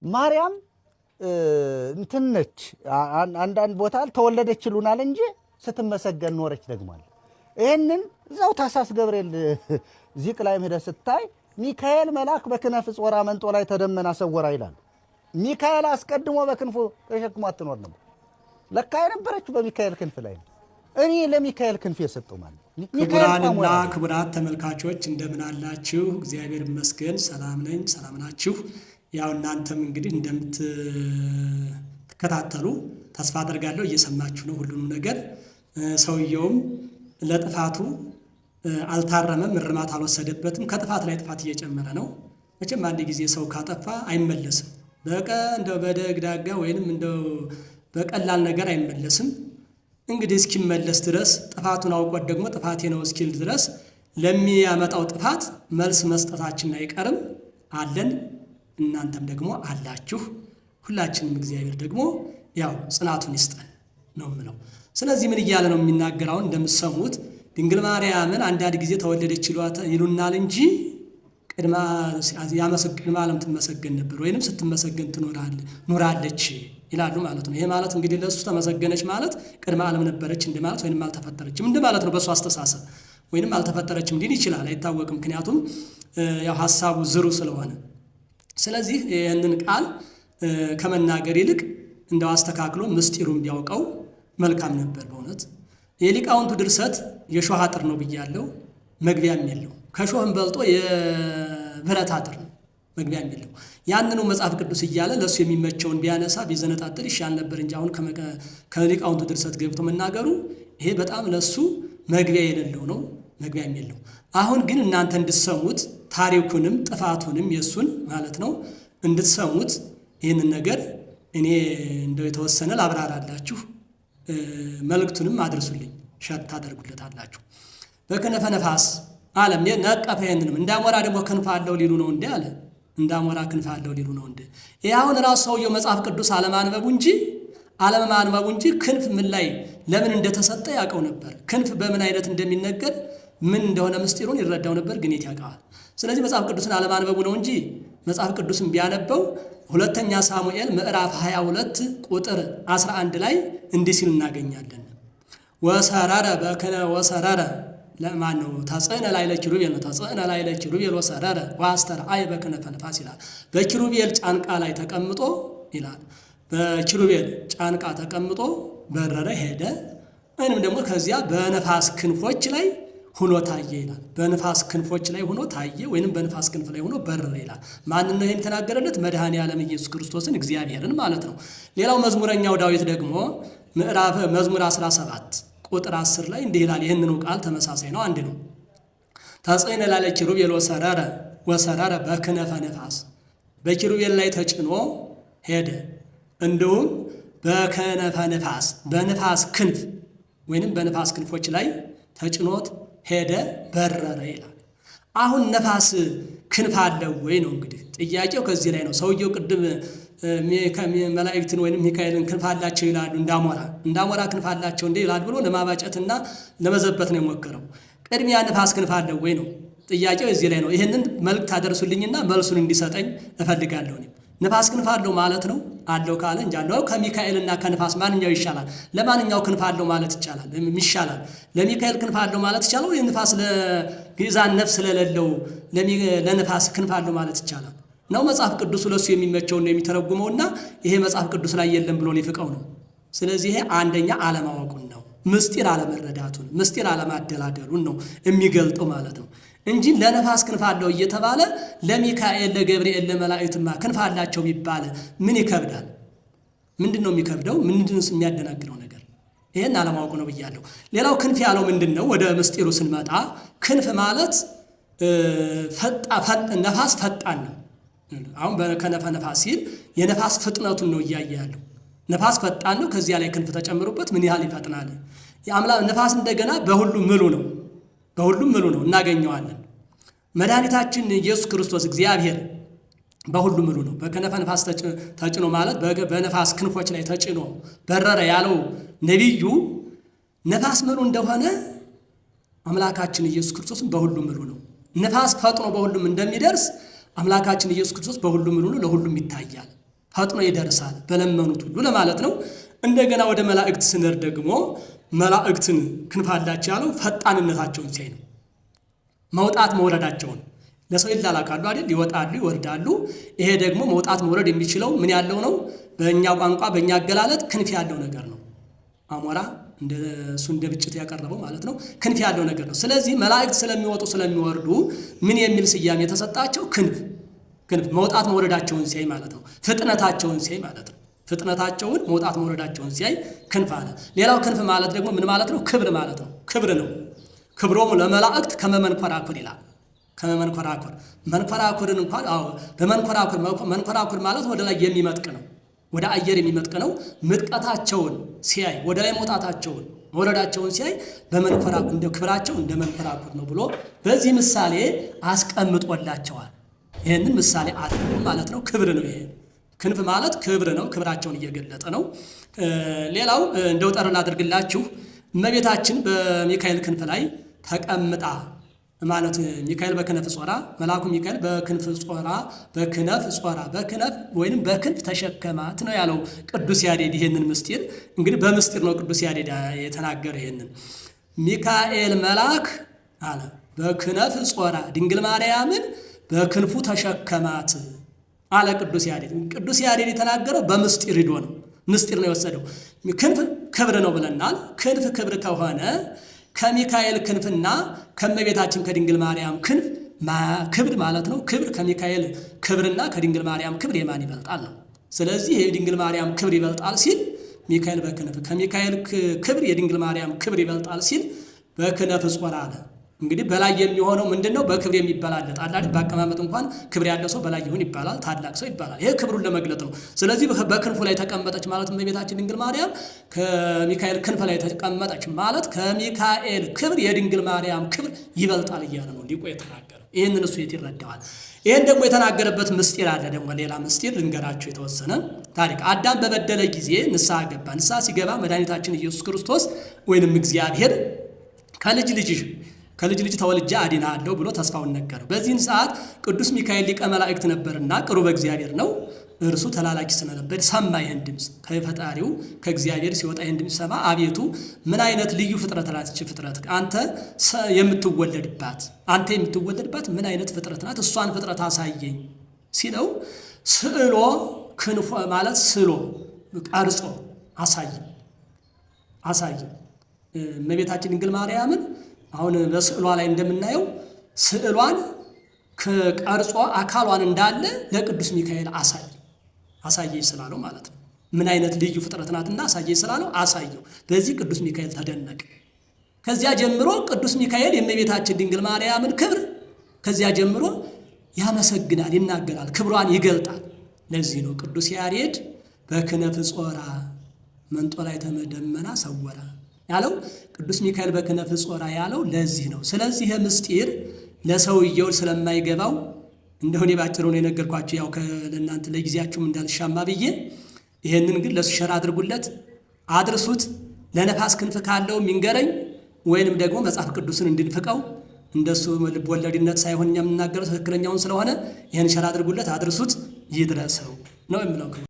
ማርያም እንትን ነች። አንዳንድ ቦታ ተወለደች ይሉናል እንጂ ስትመሰገን ኖረች ደግሟል። ይህንን እዛው ታኅሳስ ገብርኤል ዚቅ ላይ ሄደህ ስታይ ሚካኤል መልአክ በክነፍ ጾራ መንጦ ላይ ተደመና ሰወራ ይላል። ሚካኤል አስቀድሞ በክንፉ ተሸክሞ አትኖር ነው። ለካ የነበረችው በሚካኤል ክንፍ ላይ ነው። እኔ ለሚካኤል ክንፍ የሰጠው ማለት ክቡራንና ክቡራት ተመልካቾች እንደምን አላችሁ? እግዚአብሔር ይመስገን ሰላም ነኝ። ሰላም ናችሁ? ያው እናንተም እንግዲህ እንደምትከታተሉ ተስፋ አደርጋለሁ። እየሰማችሁ ነው ሁሉንም ነገር። ሰውየውም ለጥፋቱ አልታረመም፣ እርማት አልወሰደበትም። ከጥፋት ላይ ጥፋት እየጨመረ ነው። መቼም አንድ ጊዜ ሰው ካጠፋ አይመለስም። እንደው በደግዳጋ ወይንም እንደው በቀላል ነገር አይመለስም። እንግዲህ እስኪመለስ ድረስ ጥፋቱን አውቆት ደግሞ ጥፋቴ ነው እስኪል ድረስ ለሚያመጣው ጥፋት መልስ መስጠታችን አይቀርም። አለን፣ እናንተም ደግሞ አላችሁ። ሁላችንም እግዚአብሔር ደግሞ ያው ጽናቱን ይስጠን ነው የምለው። ስለዚህ ምን እያለ ነው የሚናገረው? እንደምትሰሙት ድንግል ማርያምን አንዳንድ ጊዜ ተወለደች ይሉናል እንጂ ቅድመ ዓለም ትመሰገን ነበር ወይንም ስትመሰገን ኑራለች ይላሉ ማለት ነው። ይሄ ማለት እንግዲህ ለእሱ ተመሰገነች ማለት ቅድመ ዓለም ነበረች እንደ ማለት ወይንም አልተፈጠረችም እንደ ማለት ነው። በእሱ አስተሳሰብ ወይንም አልተፈጠረችም ሊል ይችላል፣ አይታወቅም። ምክንያቱም ያው ሀሳቡ ዝሩ ስለሆነ። ስለዚህ ይህንን ቃል ከመናገር ይልቅ እንደው አስተካክሎ ምስጢሩን ቢያውቀው መልካም ነበር በእውነት። የሊቃውንቱ ድርሰት የሾህ አጥር ነው ብያለሁ፣ መግቢያም የለው። ከሾህም በልጦ የብረት አጥር ነው፣ መግቢያም የለው። ያንኑ መጽሐፍ ቅዱስ እያለ ለእሱ የሚመቸውን ቢያነሳ ቢዘነጣጥር ይሻል ነበር እንጂ አሁን ከሊቃውንቱ ድርሰት ገብቶ መናገሩ ይሄ በጣም ለእሱ መግቢያ የሌለው ነው፣ መግቢያም የለው። አሁን ግን እናንተ እንድትሰሙት ታሪኩንም ጥፋቱንም የእሱን ማለት ነው እንድትሰሙት ይህንን ነገር እኔ እንደው የተወሰነ ላብራራላችሁ፣ መልእክቱንም አድርሱልኝ፣ ሸር ታደርጉለታላችሁ። በክነፈ ነፋስ ዓለም ነቀፈ። ይህንንም እንዳሞራ ደግሞ ክንፍ አለው ሊሉ ነው እንዴ አለ። እንዳሞራ ክንፍ አለው ሊሉ ነው እንዴ? ይህ አሁን ራሱ ሰውየው መጽሐፍ ቅዱስ አለማንበቡ እንጂ ክንፍ ምን ላይ ለምን እንደተሰጠ ያውቀው ነበር። ክንፍ በምን አይነት እንደሚነገር ምን እንደሆነ ምስጢሩን ይረዳው ነበር፣ ግን የት ያውቀዋል? ስለዚህ መጽሐፍ ቅዱስን አለማንበቡ ነው እንጂ መጽሐፍ ቅዱስን ቢያነበው ሁለተኛ ሳሙኤል ምዕራፍ 22 ቁጥር 11 ላይ እንዲህ ሲል እናገኛለን። ወሰረረ ለማን ነው? ተጽዕነ ላይ ለኪሩቤል ነው። ተጽዕነ ላይ ለኪሩቤል ወሰረረ ወአስተርአየ በክነፈ ነፋስ ይላል። በኪሩቤል ጫንቃ ላይ ተቀምጦ ይላል። በኪሩቤል ጫንቃ ተቀምጦ በረረ ሄደ፣ ወይንም ደግሞ ከዚያ በነፋስ ክንፎች ላይ ሆኖ ታየ ይላል። በነፋስ ክንፎች ላይ ሆኖ ታየ ወይንም በነፋስ ክንፍ ላይ ሆኖ በረረ ይላል። ማንን ነው ይሄን ተናገረለት? መድኃኔ ዓለም ኢየሱስ ክርስቶስን እግዚአብሔርን ማለት ነው። ሌላው መዝሙረኛው ዳዊት ደግሞ መዝሙር 17 ቁጥር 10 ላይ እንዲህ ይላል። ይህንኑ ቃል ተመሳሳይ ነው፣ አንድ ነው። ተጽዕነ ላለ ኪሩቤል ወሰረረ በክነፈ ነፋስ፣ በኪሩቤል ላይ ተጭኖ ሄደ፣ እንዲሁም በክነፈ ነፋስ በነፋስ ክንፍ ወይንም በነፋስ ክንፎች ላይ ተጭኖት ሄደ በረረ ይላል። አሁን ነፋስ ክንፍ አለው ወይ ነው እንግዲህ ጥያቄው ከዚህ ላይ ነው። ሰውየው ቅድም መላእክትን ወይንም ሚካኤልን ክንፍ አላቸው ይላሉ፣ እንዳሞራ ክንፍ አላቸው እንዴ ይላል ብሎ ለማባጨትና ለመዘበት ነው የሞከረው። ቅድሚያ ነፋስ ክንፍ አለው ወይ ነው ጥያቄው እዚህ ላይ ነው። ይህንን መልእክት አደርሱልኝና መልሱን እንዲሰጠኝ እፈልጋለሁ። ነፋስ ክንፍ አለው ማለት ነው። አለው ካለ እንጂ አለው ከሚካኤልና ከነፋስ ማንኛው ይሻላል? ለማንኛው ክንፍ አለው ማለት ይቻላል? ይሻላል ለሚካኤል ክንፍ አለው ማለት ይቻላል? የነፋስ ለግዛን ነፍስ ስለሌለው ለነፋስ ክንፍ አለው ማለት ይቻላል? ነው መጽሐፍ ቅዱስ ለሱ የሚመቸውን ነው የሚተረጉመውና ይሄ መጽሐፍ ቅዱስ ላይ የለም ብሎ ሊፍቀው ነው። ስለዚህ ይሄ አንደኛ አለማወቁን ነው፣ ምስጢር አለመረዳቱን፣ ምስጢር አለማደላደሉን ነው የሚገልጠው ማለት ነው እንጂ ለነፋስ ክንፍ አለው እየተባለ ለሚካኤል ለገብርኤል ለመላእክትማ ክንፍ አላቸው ቢባል ምን ይከብዳል? ምንድን ነው የሚከብደው? ምንድንስ የሚያደናግረው ነገር? ይሄን አለማወቁ ነው ብያለሁ። ሌላው ክንፍ ያለው ምንድን ነው? ወደ ምስጢሩ ስንመጣ ክንፍ ማለት ነፋስ ፈጣን ነው። አሁን በከነፈ ነፋስ ሲል የነፋስ ፍጥነቱን ነው እያየ ያለው። ነፋስ ፈጣን ነው፣ ከዚያ ላይ ክንፍ ተጨምሮበት ምን ያህል ይፈጥናል? የአምላክ ነፋስ እንደገና በሁሉም ምሉ ነው፣ በሁሉም ምሉ ነው፣ እናገኘዋለን። መድኃኒታችን ኢየሱስ ክርስቶስ እግዚአብሔር በሁሉም ምሉ ነው። በከነፈ ነፋስ ተጭኖ ማለት በነፋስ ክንፎች ላይ ተጭኖ በረረ ያለው ነቢዩ ነፋስ ምሉ እንደሆነ አምላካችን ኢየሱስ ክርስቶስም በሁሉም ምሉ ነው። ነፋስ ፈጥኖ በሁሉም እንደሚደርስ አምላካችን ኢየሱስ ክርስቶስ በሁሉም ምሉ ነው፣ ለሁሉም ይታያል። ፈጥኖ ይደርሳል በለመኑት ሁሉ ለማለት ነው። እንደገና ወደ መላእክት ስንር ደግሞ መላእክትን ክንፍ አላቸው ያለው ፈጣንነታቸውን ሲያይ ነው። መውጣት መውረዳቸውን ለሰው ይላላካሉ አይደል? ይወጣሉ ይወርዳሉ። ይሄ ደግሞ መውጣት መውረድ የሚችለው ምን ያለው ነው? በእኛ ቋንቋ በእኛ አገላለጥ ክንፍ ያለው ነገር ነው። አሞራ እንደ ብጭት ያቀረበው ማለት ነው። ክንፍ ያለው ነገር ነው። ስለዚህ መላእክት ስለሚወጡ ስለሚወርዱ ምን የሚል ስያሜ የተሰጣቸው? ክንፍ መውጣት መውረዳቸውን ሲያይ ማለት ነው። ፍጥነታቸውን ሲያይ ማለት ነው። ፍጥነታቸውን መውጣት መውረዳቸውን ሲያይ ክንፍ አለ። ሌላው ክንፍ ማለት ደግሞ ምን ማለት ነው? ክብር ማለት ነው። ክብር ነው። ክብሮሙ ለመላእክት ከመመንኮራኩር ይላል። ከመመንኮራኩር መንኮራኩርን እንኳን መንኮራኩር ማለት ወደ ላይ የሚመጥቅ ነው። ወደ አየር የሚመጥቅ ነው። ምጥቀታቸውን ሲያይ ወደ ላይ መውጣታቸውን መውረዳቸውን ሲያይ በመንኮራኩር እንደ ክብራቸው እንደ መንኮራኩር ነው ብሎ በዚህ ምሳሌ አስቀምጦላቸዋል። ይሄንን ምሳሌ አድርጎ ማለት ነው። ክብር ነው። ይሄ ክንፍ ማለት ክብር ነው። ክብራቸውን እየገለጠ ነው። ሌላው እንደው ጠር ላድርግላችሁ እመቤታችን በሚካኤል ክንፍ ላይ ተቀምጣ ማለት ሚካኤል በክነፍ ጾራ መልአኩ ሚካኤል በክንፍ ጾራ በክነፍ ወይንም በክንፍ ተሸከማት ነው ያለው ቅዱስ ያሬድ። ይሄንን ምስጢር እንግዲህ በምስጢር ነው ቅዱስ ያሬድ የተናገረ። ይሄንን ሚካኤል መልአክ አለ በክነፍ ጾራ ድንግል ማርያምን በክንፉ ተሸከማት አለ ቅዱስ ያሬድ። ቅዱስ ያሬድ የተናገረው በምስጢር ሂዶ ነው። ምስጢር ነው የወሰደው። ክንፍ ክብር ነው ብለናል። ክንፍ ክብር ከሆነ ከሚካኤል ክንፍና ከእመቤታችን ከድንግል ማርያም ክንፍ ክብር ማለት ነው። ክብር ከሚካኤል ክብርና ከድንግል ማርያም ክብር የማን ይበልጣል ነው። ስለዚህ የድንግል ማርያም ክብር ይበልጣል ሲል ሚካኤል በክንፍ ከሚካኤል ክብር የድንግል ማርያም ክብር ይበልጣል ሲል በክነፍ ጾራ አለ። እንግዲህ በላይ የሚሆነው ምንድነው? በክብር የሚበላለጥ አላድ በአቀማመጥ እንኳን ክብር ያለው ሰው በላይ ይሁን ይባላል፣ ታላቅ ሰው ይባላል። ይሄ ክብሩን ለመግለጥ ነው። ስለዚህ በክንፉ ላይ ተቀመጠች ማለት እመቤታችን ድንግል ማርያም ከሚካኤል ክንፍ ላይ ተቀመጠች ማለት ከሚካኤል ክብር የድንግል ማርያም ክብር ይበልጣል እያለ ነው ሊቁ የተናገረው። ይህንን እሱ የት ይረዳዋል? ይህን ደግሞ የተናገረበት ምስጢር አለ። ደግሞ ሌላ ምስጢር ልንገራችሁ የተወሰነ ታሪክ። አዳም በበደለ ጊዜ ንስሐ ገባ። ንስሐ ሲገባ መድኃኒታችን ኢየሱስ ክርስቶስ ወይንም እግዚአብሔር ከልጅ ልጅ ተወልጄ አድንሃለሁ ብሎ ተስፋውን ነገረው። በዚህን ሰዓት ቅዱስ ሚካኤል ሊቀ መላእክት ነበርና ቅሩበ እግዚአብሔር ነው። እርሱ ተላላኪ ስለነበር ሰማ ይህን ድምፅ ከፈጣሪው ከእግዚአብሔር ሲወጣ ይህን ድምፅ ሰማ። አቤቱ ምን አይነት ልዩ ፍጥረት ናት ይህች ፍጥረት? አንተ የምትወለድባት ምን አይነት ፍጥረት ናት? እሷን ፍጥረት አሳየኝ ሲለው ስዕሎ ክንፎ ማለት ስሎ ቀርጾ አሳየኝ እመቤታችን ድንግል ማርያምን አሁን በስዕሏ ላይ እንደምናየው ስዕሏን ከቀርጾ አካሏን እንዳለ ለቅዱስ ሚካኤል አሳየኝ ስላለው ማለት ነው። ምን አይነት ልዩ ፍጥረት ናትና አሳየኝ ስላለው አሳየው። በዚህ ቅዱስ ሚካኤል ተደነቀ። ከዚያ ጀምሮ ቅዱስ ሚካኤል የእመቤታችን ድንግል ማርያምን ክብር ከዚያ ጀምሮ ያመሰግናል፣ ይናገራል፣ ክብሯን ይገልጣል። ለዚህ ነው ቅዱስ ያሬድ በክነፍ ጾራ መንጦላዕተ ደመና ሰወራ ያለው። ቅዱስ ሚካኤል በክነፍ ጾራ ያለው ለዚህ ነው። ስለዚህ ምስጢር ለሰውየው ስለማይገባው እንደሆነ ባጭሩ ነው የነገርኳችሁ። ያው ለእናንተ ለጊዜያችሁም እንዳልሻማ ብዬ ይሄንን ግን ለሱ ሸራ አድርጉለት፣ አድርሱት። ለነፋስ ክንፍ ካለው ሚንገረኝ ወይንም ደግሞ መጽሐፍ ቅዱስን እንድንፍቀው እንደሱ ልብ ወለድነት ሳይሆን የምናገረው ትክክለኛውን ስለሆነ ይሄን ሸራ አድርጉለት፣ አድርሱት፣ ይድረሰው ነው የምለው።